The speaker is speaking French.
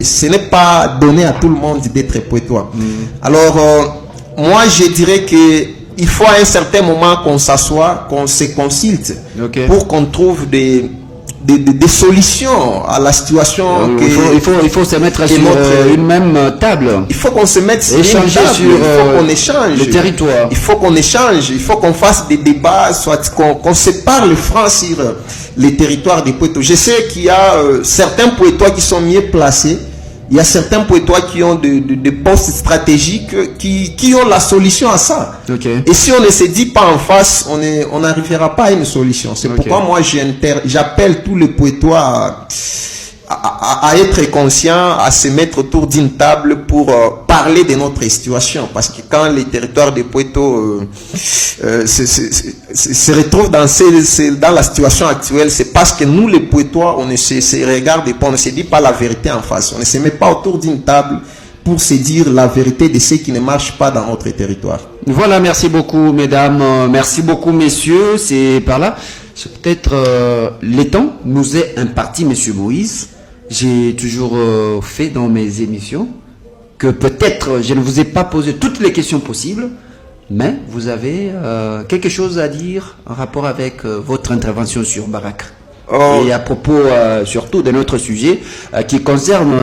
ce n'est pas donné à tout le monde d'être poétois. Alors, moi, je dirais que il faut à un certain moment qu'on s'assoie, qu'on se consulte pour qu'on trouve des solutions à la situation. Il faut se mettre sur une même table. Il faut qu'on se mette sur échanger sur il faut qu'on échange le territoire. Il faut qu'on échange, il faut qu'on fasse des débats, soit qu'on se parle franc sur les territoires des poétois. Je sais qu'il y a certains poétois qui sont mieux placés. Il y a certains poétois qui ont des postes stratégiques qui ont la solution à ça. Et si on ne se dit pas en face, on n'arrivera pas à une solution. C'est pourquoi moi j'appelle tous les poétois à être conscients, à se mettre autour d'une table pour parler de notre situation. Parce que quand les territoires des poétos se retrouvent dans la situation actuelle, c'est parce que nous les poétois, on ne se regarde pas, on ne se dit pas la vérité en face. On ne se met pas autour d'une table pour se dire la vérité de ce qui ne marche pas dans notre territoire. Voilà, merci beaucoup mesdames, merci beaucoup messieurs, c'est par là. Peut-être le temps nous est imparti, monsieur Moïse. J'ai toujours fait dans mes émissions que peut-être je ne vous ai pas posé toutes les questions possibles, mais vous avez quelque chose à dire en rapport avec votre intervention sur Barak. Et à propos surtout de notre sujet qui concerne